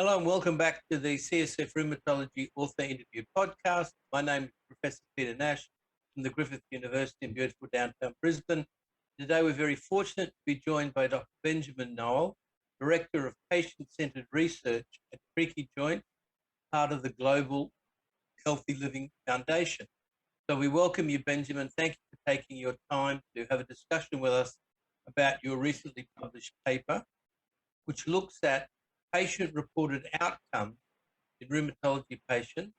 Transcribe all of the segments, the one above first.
Hello and welcome back to the CSF Rheumatology Author Interview Podcast. My name is Professor Peter Nash from the Griffith University in beautiful downtown Brisbane. Today we're very fortunate to be joined by Dr. Ben Nowell, Director of Patient-Centered Research at CreakyJoints, part of the Global Healthy Living Foundation. So we welcome you, Benjamin. Thank you for taking your time to have a discussion with us about your recently published paper, which looks at patient-reported outcomes in rheumatology patients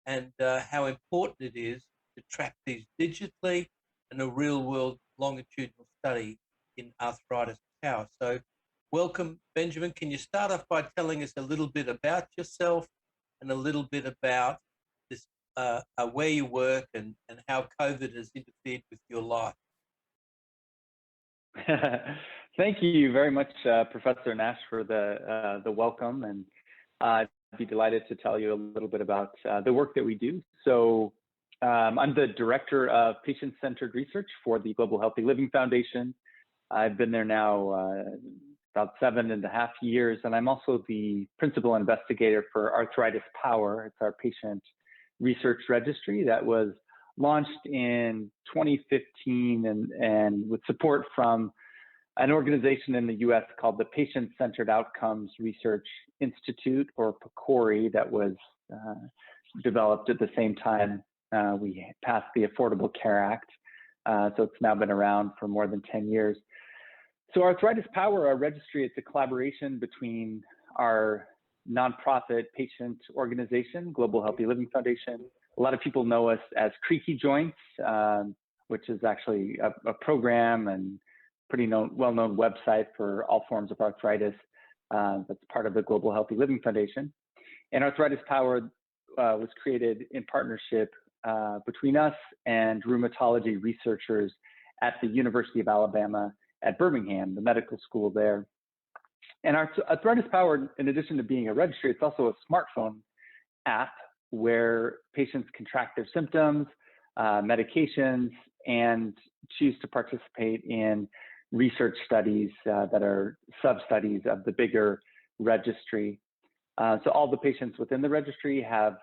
and how important it is to track these digitally in a real-world longitudinal study in ArthritisPower. So welcome, Benjamin. Can you start off by telling us a little bit about yourself and a little bit about this, where you work and how COVID has interfered with your life? Thank you very much, Professor Nash, for the welcome, and I'd be delighted to tell you a little bit about the work that we do. So I'm the Director of Patient-Centered Research for the Global Healthy Living Foundation. I've been there now about 7.5 years, and I'm also the Principal Investigator for ArthritisPower. It's our patient research registry that was launched in 2015 and with support from an organization in the US called the Patient-Centered Outcomes Research Institute, or PCORI, that was developed at the same time we passed the Affordable Care Act. So it's now been around for more than 10 years. So ArthritisPower, our registry, it's a collaboration between our nonprofit patient organization, Global Healthy Living Foundation. A lot of people know us as CreakyJoints, which is actually a program and pretty well-known website for all forms of arthritis that's part of the Global Healthy Living Foundation. And ArthritisPower was created in partnership between us and rheumatology researchers at the University of Alabama at Birmingham, the medical school there. And ArthritisPower, in addition to being a registry, it's also a smartphone app where patients can track their symptoms, medications, and choose to participate in research studies that are sub-studies of the bigger registry. So all the patients within the registry have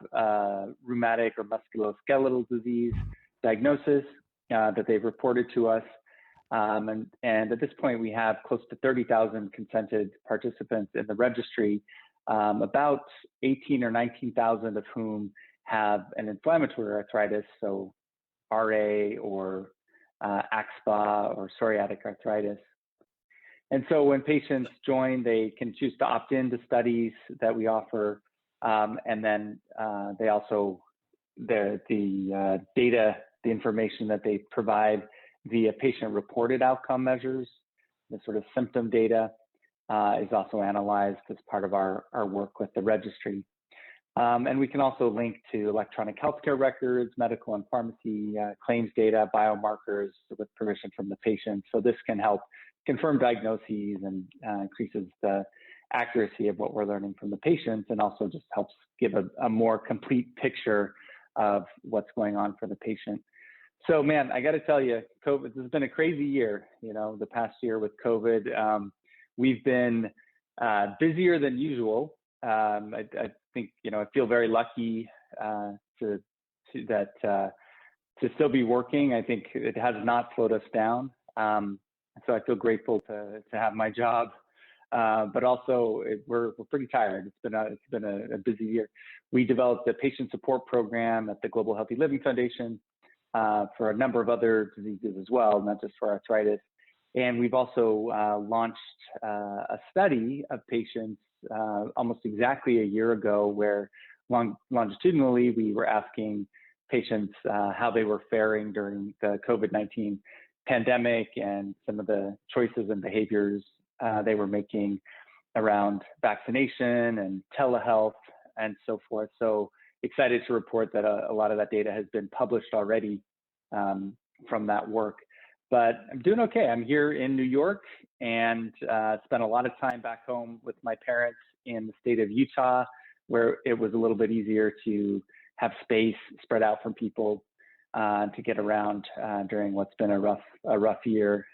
rheumatic or musculoskeletal disease diagnosis that they've reported to us. And at this point, we have close to 30,000 consented participants in the registry, about 18 or 19,000 of whom have an inflammatory arthritis, so RA or axSpA or psoriatic arthritis. And so when patients join, they can choose to opt into studies that we offer, and then they also, the data, the information that they provide via patient-reported outcome measures, the sort of symptom data, is also analyzed as part of our work with the registry. And we can also link to electronic healthcare records, medical and pharmacy claims data, biomarkers with permission from the patient. So this can help confirm diagnoses and increases the accuracy of what we're learning from the patients, and also just helps give a more complete picture of what's going on for the patient. So man, I got to tell you, COVID, this has been a crazy year, the past year with COVID. We've been busier than usual. I think, I feel very lucky to still be working. I think it has not slowed us down. So I feel grateful to have my job, but also we're pretty tired. It's been a busy year. We developed a patient support program at the Global Healthy Living Foundation for a number of other diseases as well, not just for arthritis. And we've also launched a study of patients almost exactly a year ago, where longitudinally we were asking patients how they were faring during the COVID-19 pandemic and some of the choices and behaviors they were making around vaccination and telehealth and so forth. So excited to report that a lot of that data has been published already from that work. But I'm doing okay. I'm here in New York and spent a lot of time back home with my parents in the state of Utah, where it was a little bit easier to have space spread out from people to get around during what's been a rough year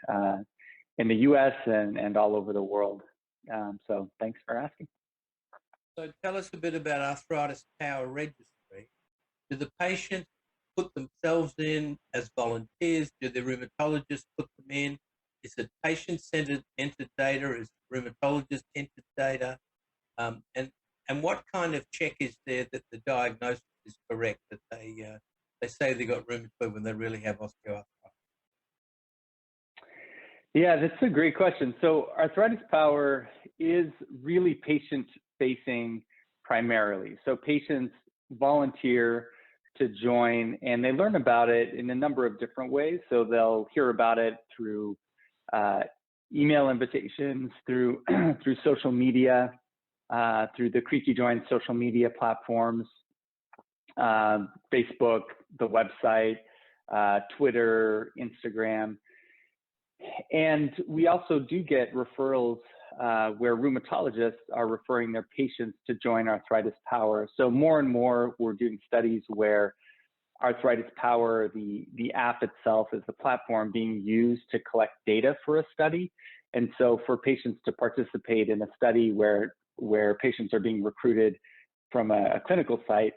in the US and all over the world. So thanks for asking. So tell us a bit about ArthritisPower registry. Do the patients put themselves in as volunteers? Do the rheumatologists put them in? Is it patient-centered entered data? Is rheumatologist entered data? And what kind of check is there that the diagnosis is correct, that they say they got rheumatoid when they really have osteoarthritis? Yeah, that's a great question. So ArthritisPower is really patient-facing primarily. So patients volunteer to join, and they learn about it in a number of different ways. So they'll hear about it through email invitations, through through social media, through the CreakyJoints social media platforms, Facebook, the website, Twitter, Instagram. And we also do get referrals where rheumatologists are referring their patients to join ArthritisPower. So more and more, we're doing studies where ArthritisPower, the app itself, is the platform being used to collect data for a study. And so for patients to participate in a study where patients are being recruited from a clinical site,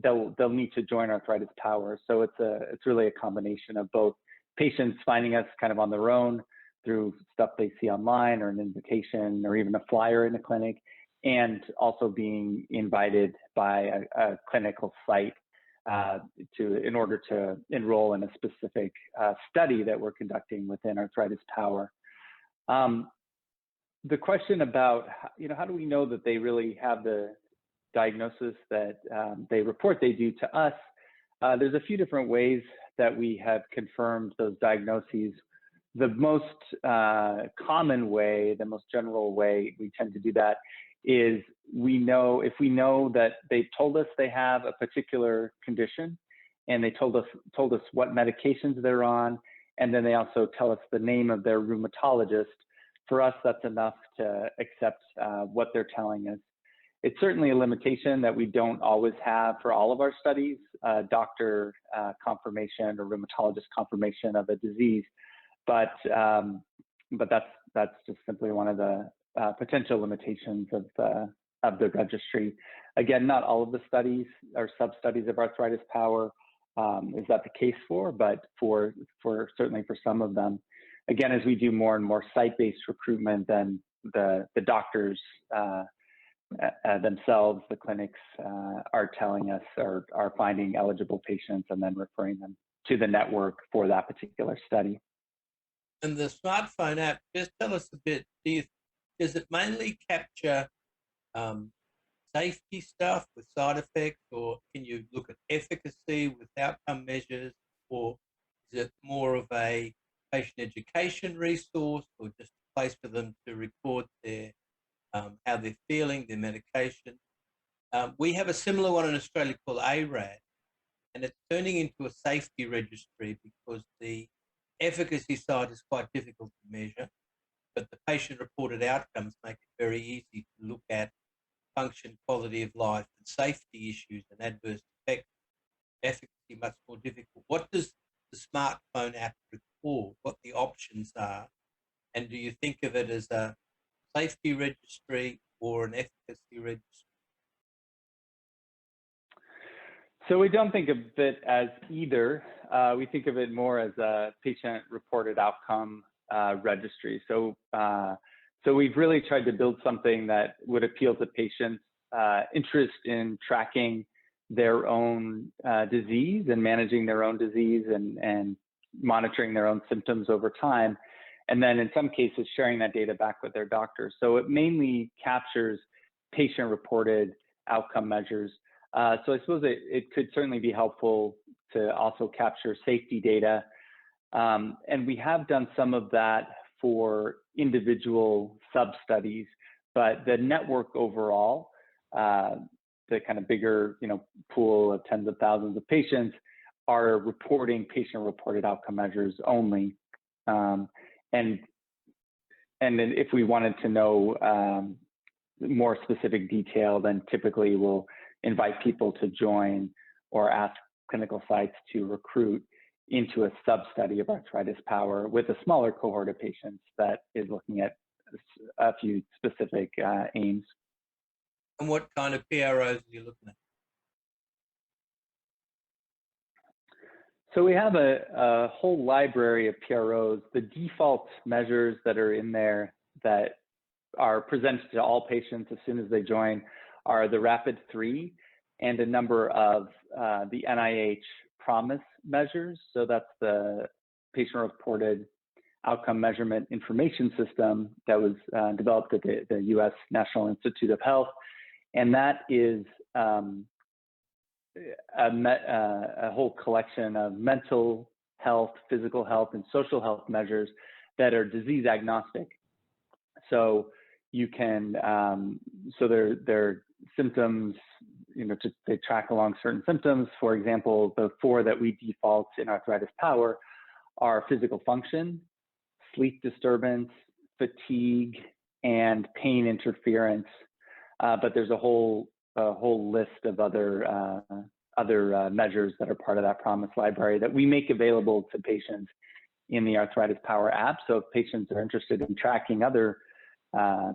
they'll need to join ArthritisPower. So it's really a combination of both patients finding us kind of on their own through stuff they see online or an invitation or even a flyer in the clinic, and also being invited by a clinical site in order to enroll in a specific study that we're conducting within ArthritisPower. The question about, how do we know that they really have the diagnosis that they report they do to us? There's a few different ways that we have confirmed those diagnoses. The most common way, the most general way we tend to do that is if we know that they've told us they have a particular condition, and they told us what medications they're on, and then they also tell us the name of their rheumatologist. For us, that's enough to accept what they're telling us. It's certainly a limitation that we don't always have for all of our studies, doctor confirmation or rheumatologist confirmation of a disease, but that's just simply one of the potential limitations of the registry. Again, not all of the studies or sub-studies of ArthritisPower is that the case for, but for certainly for some of them. Again, as we do more and more site-based recruitment, then the doctors themselves, the clinics are telling us or are finding eligible patients and then referring them to the network for that particular study. And the smartphone app, just tell us a bit, does it mainly capture safety stuff with side effects, or can you look at efficacy with outcome measures, or is it more of a patient education resource, or just a place for them to record their how they're feeling, their medication? We have a similar one in Australia called ARAD, and it's turning into a safety registry because the efficacy side is quite difficult to measure, but the patient-reported outcomes make it very easy to look at function, quality of life, and safety issues and adverse effects. Efficacy much more difficult. What does the smartphone app record? What the options are? And do you think of it as a safety registry or an efficacy registry? So we don't think of it as either. We think of it more as a patient-reported outcome registry. So we've really tried to build something that would appeal to patients' interest in tracking their own disease and managing their own disease and monitoring their own symptoms over time. And then in some cases, sharing that data back with their doctors. So it mainly captures patient-reported outcome measures. So I suppose it could certainly be helpful to also capture safety data. And we have done some of that for individual sub-studies, but the network overall, the kind of bigger pool of tens of thousands of patients, are reporting patient-reported outcome measures only. And then if we wanted to know more specific detail, then typically we'll invite people to join or ask clinical sites to recruit into a sub-study of ArthritisPower with a smaller cohort of patients that is looking at a few specific aims. And what kind of PROs are you looking at? So we have a whole library of PROs. The default measures that are in there that are presented to all patients as soon as they join are the RAPID-3 and a number of the NIH PROMISE measures. So that's the patient-reported outcome measurement information system that was developed at the U.S. National Institute of Health. And that is a whole collection of mental health, physical health, and social health measures that are disease agnostic. So you can, so their symptoms, they track along certain symptoms. For example, the 4 that we default in ArthritisPower are physical function, sleep disturbance, fatigue, and pain interference. But there's a whole list of other measures that are part of that PROMISE library that we make available to patients in the ArthritisPower app. So if patients are interested in tracking other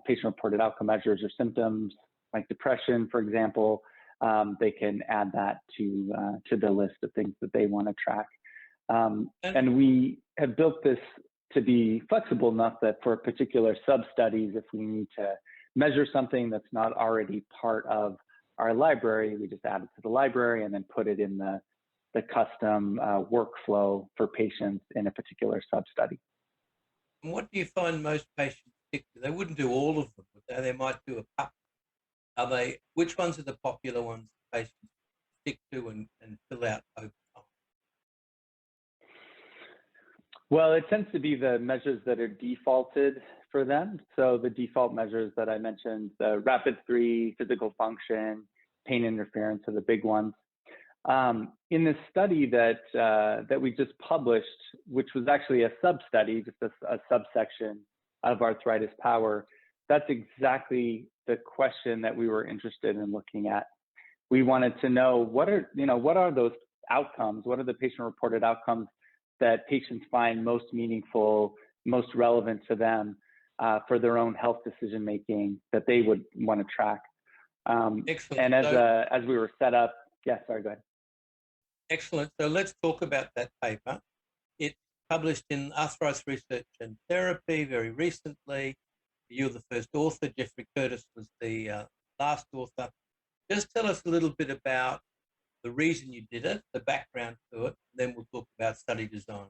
patient-reported outcome measures or symptoms, like depression, for example, they can add that to the list of things that they want to track. And we have built this to be flexible enough that for particular sub-studies, if we need to measure something that's not already part of our library, we just add it to the library and then put it in the custom workflow for patients in a particular sub-study. And what do you find most patients stick to? They wouldn't do all of them, would they? They might do a couple. Which ones are the popular ones patients stick to and fill out over time? Well, it tends to be the measures that are defaulted for them. So the default measures that I mentioned, the RAPID-3, physical function, pain interference are the big ones. In this study that we just published, which was actually a sub-study, just a subsection of ArthritisPower, that's exactly the question that we were interested in looking at. We wanted to know what are those outcomes? What are the patient-reported outcomes that patients find most meaningful, most relevant to them for their own health decision-making that they would want to track? Excellent. And as we were set up, yeah, sorry, go ahead. Excellent. So let's talk about that paper. It's published in Arthritis Research and Therapy very recently. You're the first author. Jeffrey Curtis was the last author. Just tell us a little bit about the reason you did it, the background to it, then we'll talk about study design.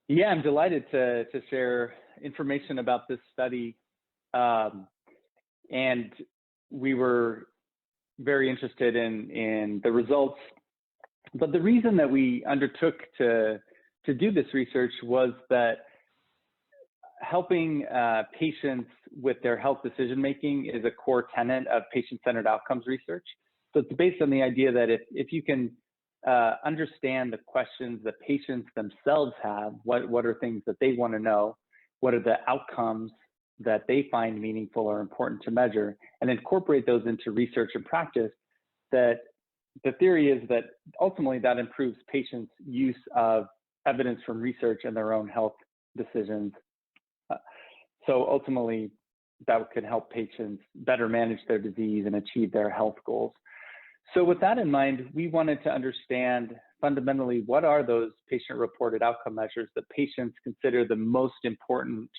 Yeah, I'm delighted to share information about this study. And we were very interested in the results. But the reason that we undertook to do this research was that helping patients with their health decision-making is a core tenet of patient-centered outcomes research. So it's based on the idea that if you can understand the questions that patients themselves have, what are things that they want to know, what are the outcomes that they find meaningful or important to measure, and incorporate those into research and practice, that the theory is that ultimately that improves patients' use of evidence from research in their own health decisions. So ultimately, that could help patients better manage their disease and achieve their health goals. So with that in mind, we wanted to understand fundamentally what are those patient-reported outcome measures that patients consider the most important,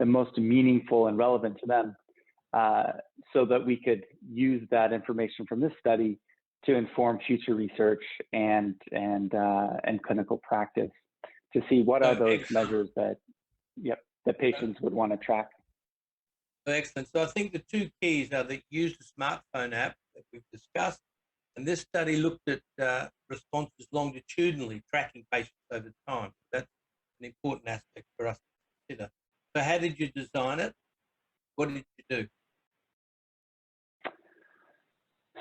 the most meaningful and relevant to them, so that we could use that information from this study to inform future research and clinical practice to see what are those measures that patients would want to track. Excellent. So I think the two keys are that use the smartphone app that we've discussed, and this study looked at responses longitudinally, tracking patients over time. That's an important aspect for us to consider. So how did you design it? What did you do?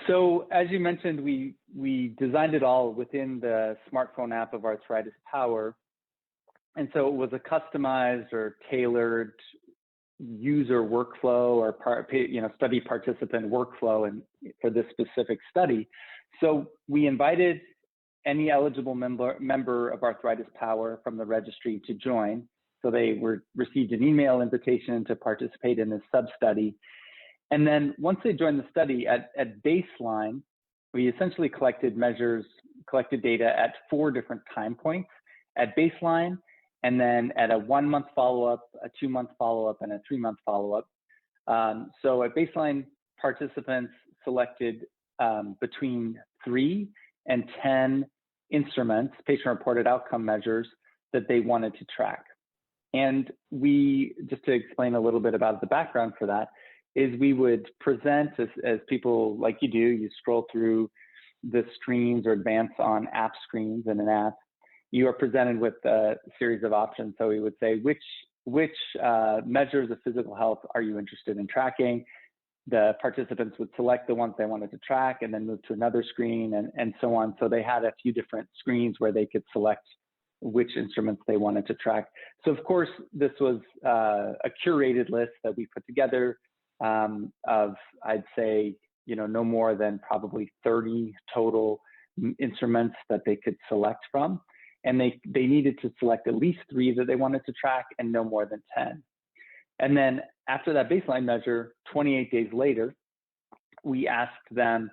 So as you mentioned, we designed it all within the smartphone app of ArthritisPower. And so it was a customized or tailored user workflow or study participant workflow for this specific study. So we invited any eligible member of ArthritisPower from the registry to join. So they received an email invitation to participate in this sub-study. And then once they joined the study at baseline, we essentially collected data at 4 different time points: at baseline, and then at a 1-month follow-up, a 2-month follow-up, and a 3-month follow-up. So at baseline, participants selected between 3 and 10 instruments, patient-reported outcome measures, that they wanted to track. And just to explain a little bit about the background for that, is we would present, as people like you do, you scroll through the screens or advance on app screens in an app, you are presented with a series of options. So we would say, which measures of physical health are you interested in tracking? The participants would select the ones they wanted to track and then move to another screen and so on. So they had a few different screens where they could select which instruments they wanted to track. So of course, this was a curated list that we put together of, I'd say, no more than probably 30 total instruments that they could select from. And they needed to select at least 3 that they wanted to track and no more than 10. And then after that baseline measure, 28 days later, we asked them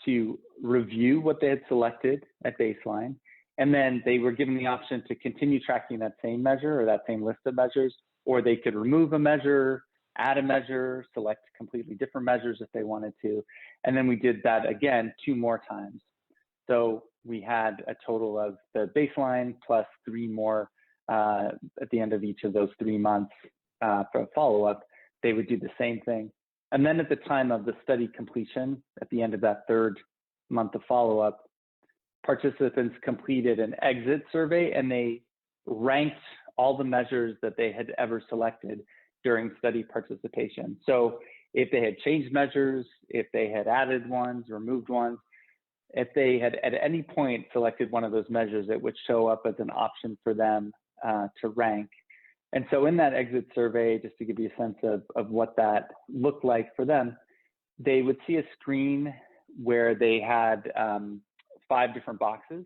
to review what they had selected at baseline. And then they were given the option to continue tracking that same measure or that same list of measures, or they could remove a measure, add a measure, select completely different measures if they wanted to. And then we did that again 2 more times. So we had a total of the baseline plus 3 more at the end of each of those 3 months for a follow-up. They would do the same thing. And then at the time of the study completion, at the end of that 3rd month of follow-up, participants completed an exit survey and they ranked all the measures that they had ever selected during study participation. So if they had changed measures, if they had added ones, removed ones, if they had at any point selected one of those measures, it would show up as an option for them to rank. And so in that exit survey, just to give you a sense of what that looked like for them, they would see a screen where they had 5 different boxes,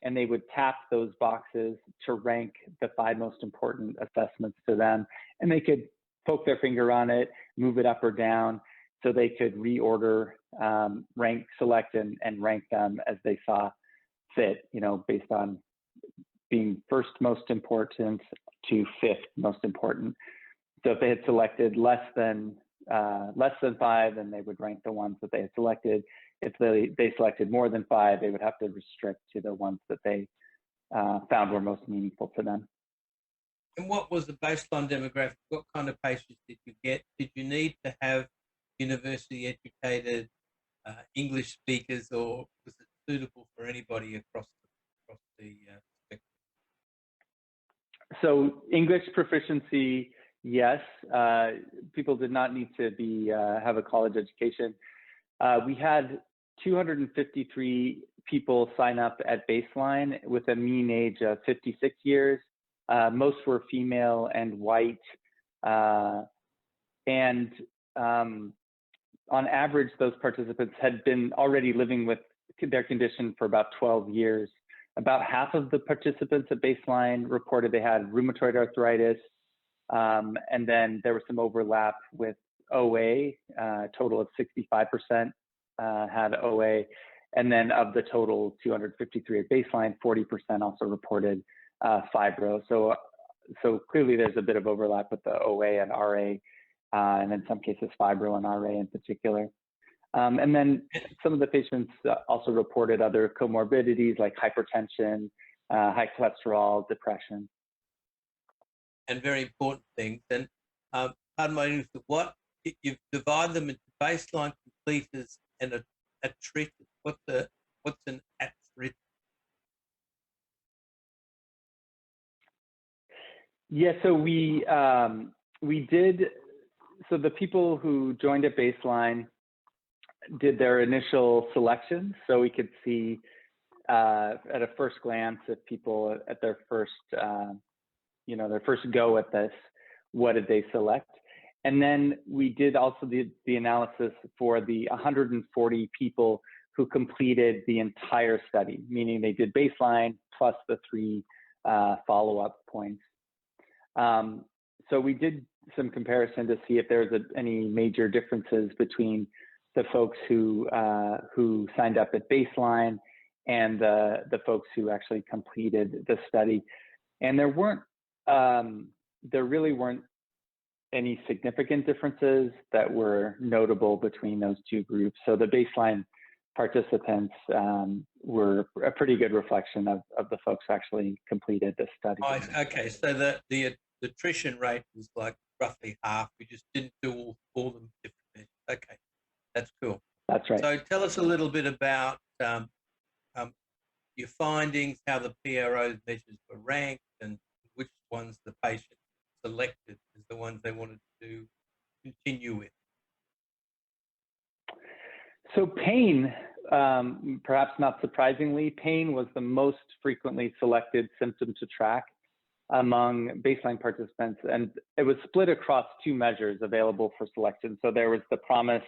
and they would tap those boxes to rank the 5 most important assessments to them. And they could poke their finger on it, move it up or down, so they could reorder, rank, select, and rank them as they saw fit, based on being first most important to 5th most important. So if they had selected less than 5, then they would rank the ones that they had selected. If they selected more than 5, they would have to restrict to the ones that they found were most meaningful to them. And what was the baseline demographic? What kind of patients did you get? Did you need to have university-educated English speakers, or was it suitable for anybody across the spectrum? So English proficiency, yes. People did not need to have a college education. We had 253 people sign up at baseline with a mean age of 56 years. Most were female and white. And on average, those participants had been already living with their condition for about 12 years. About half of the participants at baseline reported they had rheumatoid arthritis. And then there was some overlap with OA, a total of 65% had OA. And then of the total 253 at baseline, 40% also reported fibro. So clearly there's a bit of overlap with the OA and RA, and in some cases fibro and RA in particular. And then some of the patients also reported other comorbidities like hypertension, high cholesterol, depression. And very important things. And pardon my English, what you divide them into baseline, completers, and attrited. What's an attrit? Yeah, so we did. So the people who joined at baseline did their initial selections, so we could see at a first glance if people at their first their first go at this, what did they select? And then we did also the analysis for the 140 people who completed the entire study, meaning they did baseline plus the 3 follow-up points. so we did some comparison to see if there's any major differences between the folks who signed up at baseline and the folks who actually completed the study. And there really weren't any significant differences that were notable between those two groups. So the baseline participants were a pretty good reflection of the folks who actually completed the study. Oh, okay, so the attrition rate was like roughly half. We just didn't do all the different measures. Okay, that's cool. That's right. So tell us a little bit about your findings, how the PRO measures were ranked, and which ones the patient selected as the ones they wanted to continue with. So pain, perhaps not surprisingly, pain was the most frequently selected symptom to track among baseline participants, and it was split across two measures available for selection. So there was the PROMIS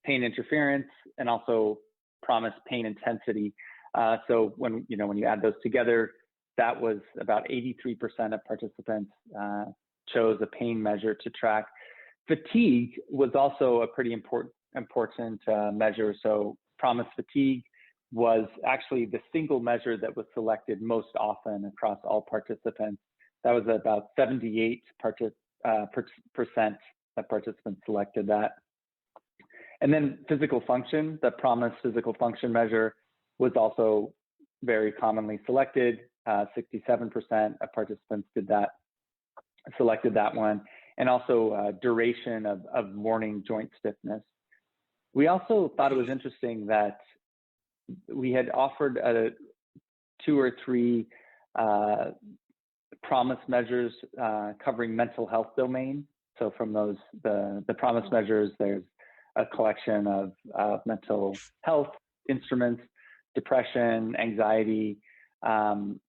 pain interference and also PROMIS pain intensity. So when you add those together, that was about 83% of participants chose a pain measure to track. Fatigue was also a pretty important measure. So PROMIS fatigue was actually the single measure that was selected most often across all participants. That was about 78% of participants selected that. And then physical function, the PROMIS physical function measure was also very commonly selected. 67% of participants selected that one. And also duration of morning joint stiffness. We also thought it was interesting that we had offered 2 or 3 PROMIS measures covering mental health domain. So from those, the PROMIS measures, there's a collection of mental health instruments, depression, anxiety, and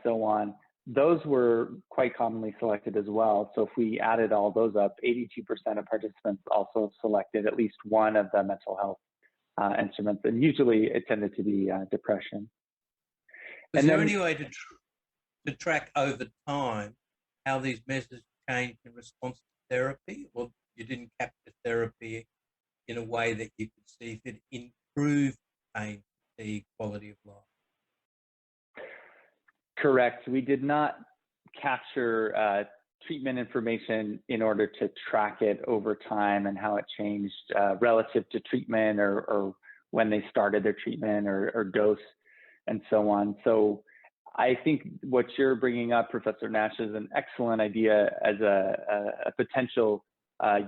so on. Those were quite commonly selected as well. So if we added all those up, 82% of participants also selected at least one of the mental health instruments, and usually it tended to be depression. Was there any way to track over time how these measures changed in response to therapy, or you didn't capture therapy in a way that you could see if it improved pain, fatigue, quality of life? Correct. We did not capture treatment information in order to track it over time and how it changed relative to treatment or when they started their treatment or dose and so on. So I think what you're bringing up, Professor Nash, is an excellent idea as a potential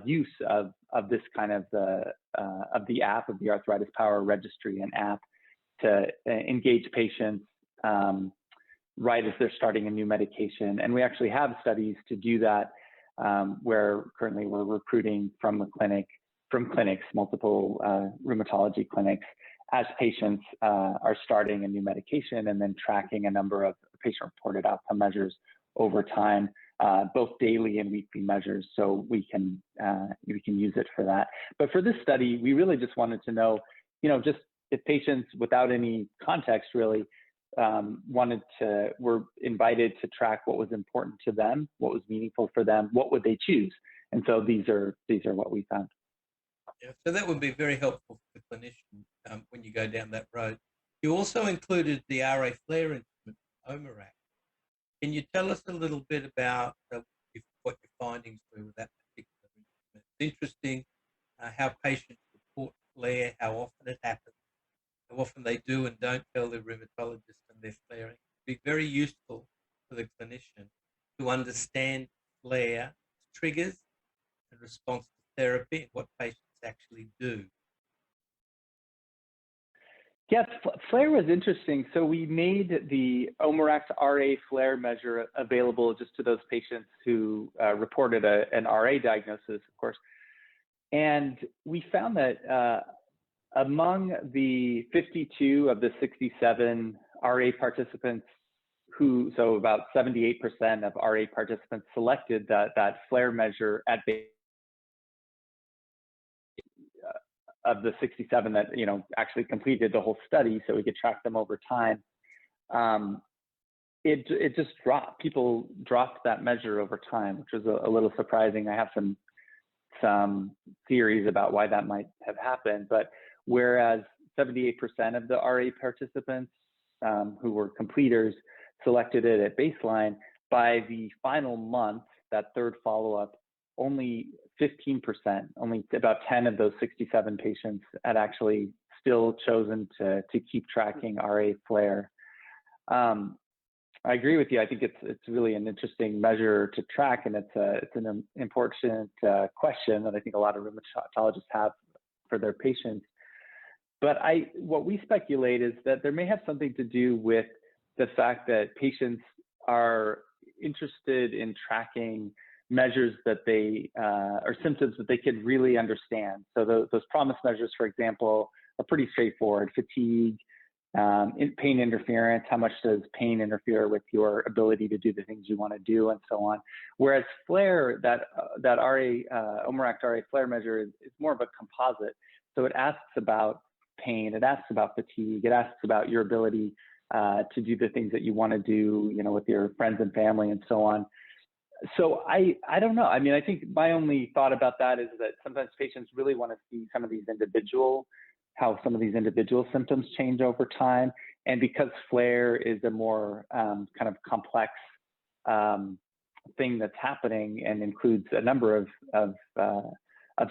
use of this kind of the app, of the ArthritisPower registry and app, to engage patients right as they're starting a new medication. And we actually have studies to do that, where currently we're recruiting from clinics, multiple rheumatology clinics, as patients are starting a new medication, and then tracking a number of patient-reported outcome measures over time, both daily and weekly measures, so we can use it for that. But for this study, we really just wanted to know, just if patients without any context really were invited to track what was important to them, what was meaningful for them, what would they choose? And so these are what we found. Yeah, so that would be very helpful for the clinician when you go down that road. You also included the RA flare instrument, OMERACT. Can you tell us a little bit about what your findings were with that particular instrument? It's interesting how patients report flare, how often it happens, how often they do and don't tell their rheumatologist when they're flaring. It'd be very useful for the clinician to understand flare triggers and response to therapy and what patients actually do. Yes, flare was interesting. So we made the OMERACT RA flare measure available just to those patients who reported an RA diagnosis, of course. And we found that among the 52 of the 67 RA participants so about 78% of RA participants selected that flare measure at base. Of the 67 that actually completed the whole study, so we could track them over time. it just dropped. People dropped that measure over time, which was a little surprising. I have some theories about why that might have happened, but whereas 78% of the RA participants who were completers selected it at baseline, by the final month, that third follow-up, only 15%, only about 10 of those 67 patients had actually still chosen to keep tracking RA flare. I agree with you. I think it's really an interesting measure to track, and it's an important question that I think a lot of rheumatologists have for their patients. But what we speculate is that there may have something to do with the fact that patients are interested in tracking measures that they or symptoms that they can really understand. So those PROMIS measures, for example, are pretty straightforward. Fatigue, pain interference, how much does pain interfere with your ability to do the things you want to do, and so on. Whereas flare, that OMERACT RA flare measure is more of a composite. So it asks about pain, it asks about fatigue, it asks about your ability to do the things that you want to do, with your friends and family and so on. So I don't know. I mean, I think my only thought about that is that sometimes patients really want to see how some of these individual symptoms change over time. And because flare is a more kind of complex thing that's happening and includes a number of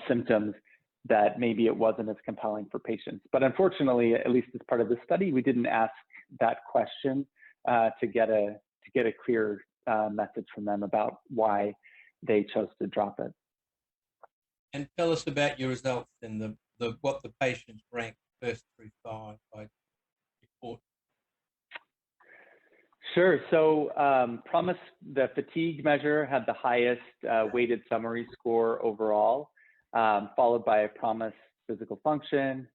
symptoms, that maybe it wasn't as compelling for patients. But unfortunately, at least as part of the study, we didn't ask that question to get a clear message from them about why they chose to drop it. And tell us about your results and what the patients ranked first through 5 by report. Sure. So PROMIS, the fatigue measure, had the highest weighted summary score overall, followed by a PROMIS physical function,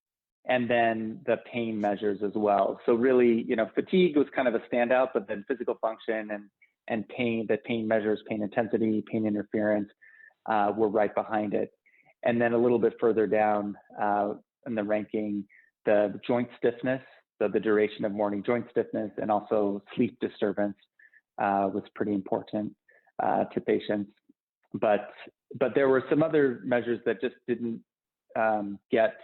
and then the pain measures as well. So really, fatigue was kind of a standout, but then physical function and pain, the pain measures, pain intensity, pain interference, were right behind it. And then a little bit further down in the ranking, the joint stiffness, so the duration of morning joint stiffness, and also sleep disturbance was pretty important to patients. But there were some other measures that just didn't get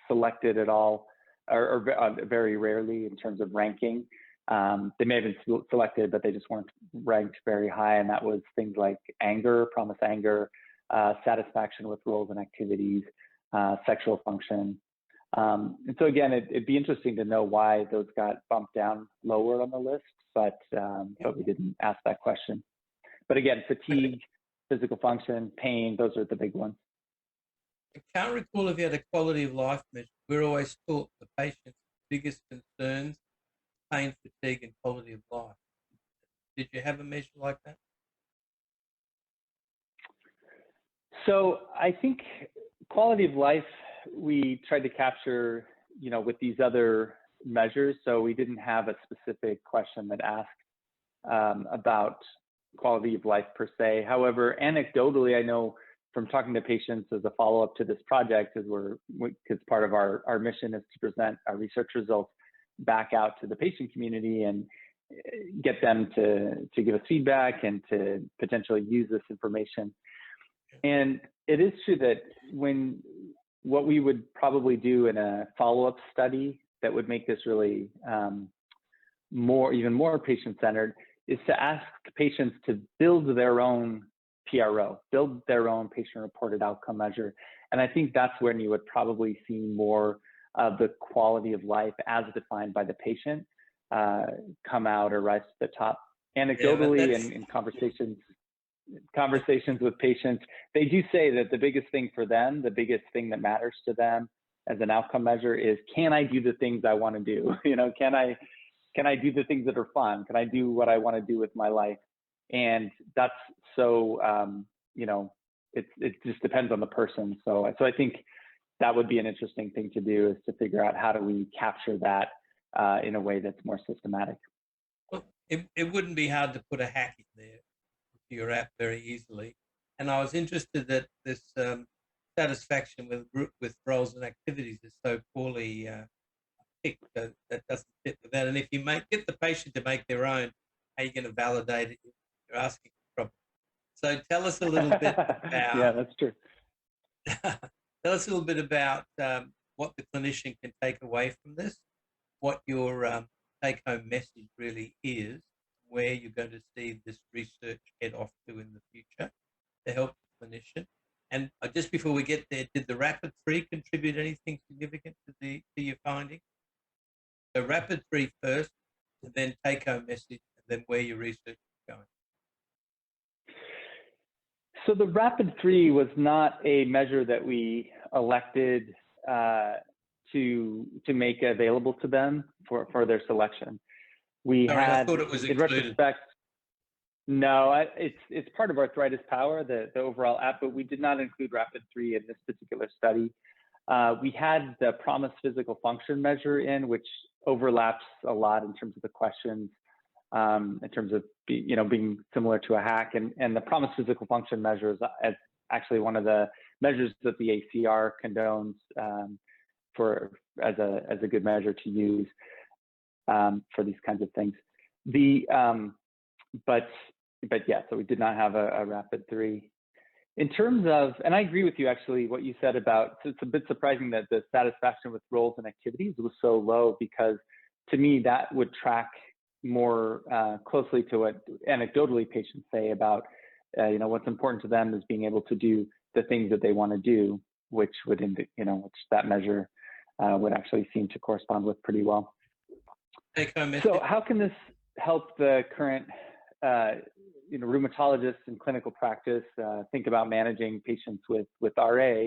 selected at all, or very rarely in terms of ranking. They may have been selected, but they just weren't ranked very high. And that was things like anger, PROMIS anger, satisfaction with roles and activities, sexual function. And so again, it'd be interesting to know why those got bumped down lower on the list, but we didn't ask that question. But again, fatigue, physical function, pain, those are the big ones. I can't recall if you had a quality of life measure. We're always taught the patient's biggest concerns, pain, fatigue, and quality of life. Did you have a measure like that? So I think quality of life, we tried to capture, with these other measures. So we didn't have a specific question that asked about quality of life per se. However, anecdotally, I know from talking to patients as a follow-up to this project, because part of our mission is to present our research results back out to the patient community and get them to give us feedback and to potentially use this information. And it is true that what we would probably do in a follow-up study that would make this really even more patient-centered is to ask patients to build their own PRO, build their own patient-reported outcome measure. And I think that's when you would probably see more of the quality of life as defined by the patient come out or rise to the top. Anecdotally, in conversations with patients, they do say that the biggest thing for them, the biggest thing that matters to them as an outcome measure is, can I do the things I want to do? Can I do the things that are fun? Can I do what I want to do with my life? And that's so, it just depends on the person. So I think that would be an interesting thing to do, is to figure out how do we capture that in a way that's more systematic. Well, it wouldn't be hard to put a hack in there to your app very easily. And I was interested that this satisfaction with roles and activities is so poorly picked that doesn't fit with that. And if you get the patient to make their own, How are you going to validate it? You're asking properly. So tell us a little bit about Yeah, that's true. tell us a little bit about what the clinician can take away from this, what your take-home message really is, where you're going to see this research head off to in the future to help the clinician. And just before we get there, did the rapid 3 contribute anything significant to your finding? So rapid 3 first, and then take-home message, and then where your research is going. So the rapid 3 was not a measure that we elected to make available to them for their selection. We Sorry, had, I thought it was in included. retrospect, no, it's part of ArthritisPower, the overall app, but we did not include rapid 3 in this particular study. We had the PROMIS physical function measure in, which overlaps a lot in terms of the questions, in terms of being similar to a hack, and the PROMIS physical function measure is actually one of the measures that the ACR condones as a good measure to use for these kinds of things. But yeah, so we did not have a rapid 3. In terms of, and I agree with you actually, what you said about, so it's a bit surprising that the satisfaction with roles and activities was so low, because to me that would track more closely to what anecdotally patients say about, what's important to them is being able to do the things that they want to do, which would, which that measure would actually seem to correspond with pretty well. So how can this help the current rheumatologists in clinical practice think about managing patients with RA?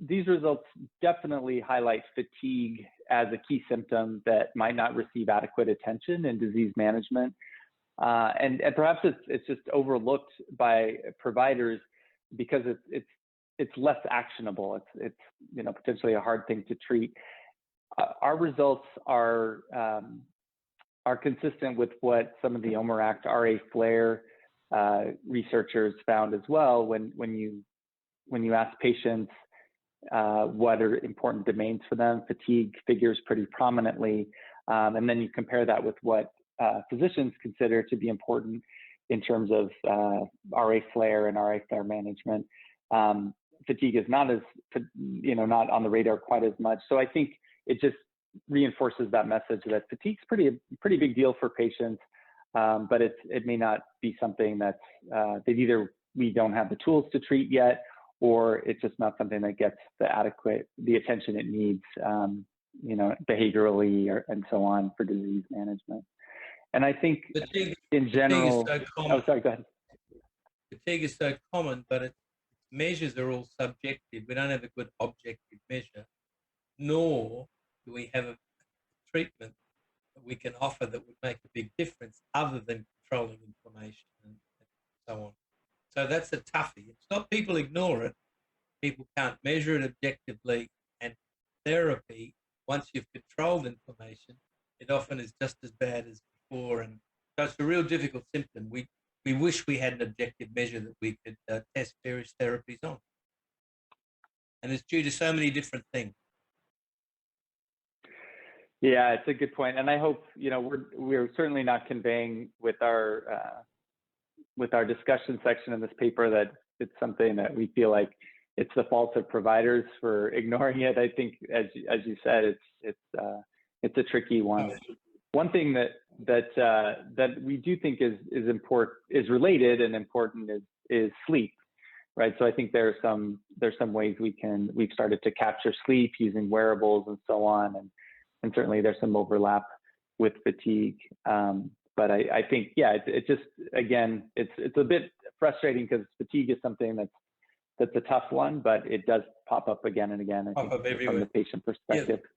These results definitely highlight fatigue as a key symptom that might not receive adequate attention in disease management. And perhaps it's just overlooked by providers because it's less actionable. It's potentially a hard thing to treat. Our results are consistent with what some of the OMERACT RA flare researchers found as well. When you ask patients what are important domains for them, fatigue figures pretty prominently, and then you compare that with what physicians consider to be important in terms of RA flare and RA flare management. Fatigue is not not on the radar quite as much. So I think it just reinforces that message that fatigue's pretty big deal for patients, but it may not be something that's that either we don't have the tools to treat yet, or it's just not something that gets the attention it needs, behaviorally and so on for disease management. And I think in general, fatigue is so common. Oh, sorry, go ahead. Fatigue is so common, but its measures are all subjective. We don't have a good objective measure, nor do we have a treatment that we can offer that would make a big difference other than controlling inflammation and so on. So that's a toughie. It's not people ignore it. People can't measure it objectively, and therapy, once you've controlled inflammation, it often is just as bad as before. And so it's a real difficult symptom. We wish we had an objective measure that we could test various therapies on. And it's due to so many different things. Yeah, it's a good point. And I hope, we're certainly not conveying with our discussion section in this paper that it's something that we feel like it's the fault of providers for ignoring it. I think, as you said, it's a tricky one. One thing that we do think is related and important is sleep, right? So I think there's some ways we've started to capture sleep using wearables and so on, and certainly there's some overlap with fatigue. But I think, yeah, it just, again, it's a bit frustrating because fatigue is something that's a tough one, but it does pop up again and again, I think, from the patient perspective. Yeah.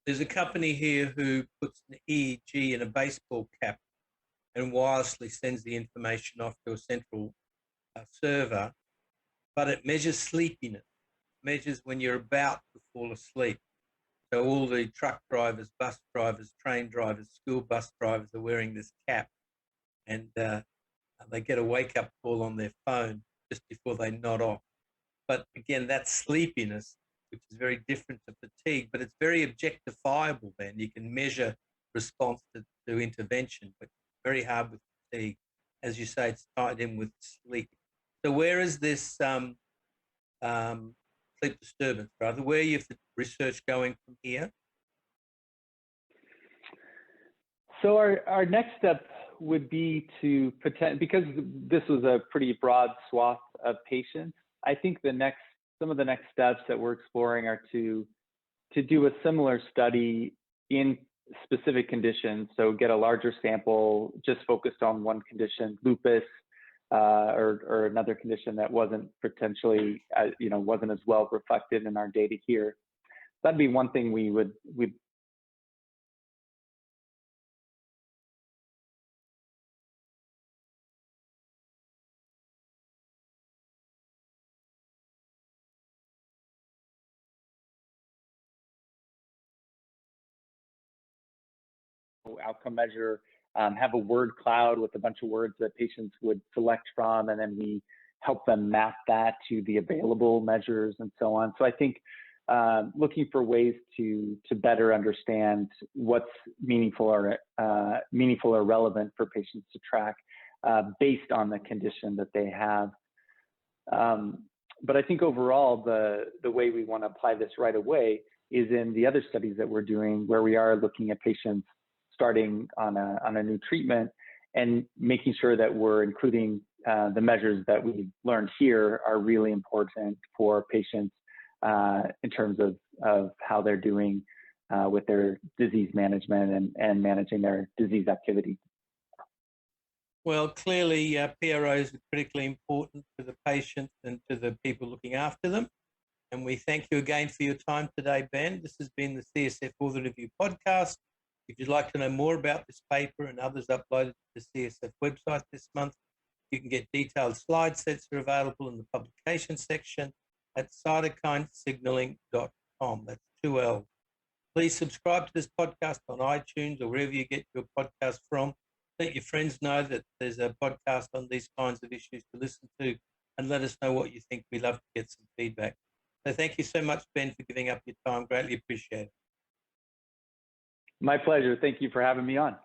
There's a company here who puts an EEG in a baseball cap and wirelessly sends the information off to a central server, but it measures sleepiness, measures when you're about to fall asleep. So all the truck drivers, bus drivers, train drivers, school bus drivers are wearing this cap, and they get a wake-up call on their phone just before they nod off. But again, that's sleepiness, which is very different to fatigue, but it's very objectifiable then. You can measure response to to intervention, but very hard with fatigue. As you say, it's tied in with sleep. So where is this sleep disturbance, rather? Where is the research going from here? So our next step would be to because this was a pretty broad swath of patients, I think some of the next steps that we're exploring are to do a similar study in specific conditions. So get a larger sample just focused on one condition, lupus, or another condition that wasn't potentially, wasn't as well reflected in our data here. That'd be one thing we'd outcome measure, have a word cloud with a bunch of words that patients would select from, and then we help them map that to the available measures and so on. So I think looking for ways to better understand what's meaningful or relevant for patients to track based on the condition that they have. But I think overall, the way we want to apply this right away is in the other studies that we're doing, where we are looking at patients starting on a new treatment and making sure that we're including the measures that we learned here are really important for patients in terms of how they're doing with their disease management and managing their disease activity. Well, clearly PROs are critically important to the patients and to the people looking after them. And we thank you again for your time today, Ben. This has been the CSF Author Review podcast. If you'd like to know more about this paper and others uploaded to the CSF website this month, you can get detailed slide sets that are available in the publication section at cytokinesignaling.com. That's 2 L. Please subscribe to this podcast on iTunes or wherever you get your podcast from. Let your friends know that there's a podcast on these kinds of issues to listen to, and let us know what you think. We'd love to get some feedback. So thank you so much, Ben, for giving up your time. Greatly appreciate it. My pleasure. Thank you for having me on.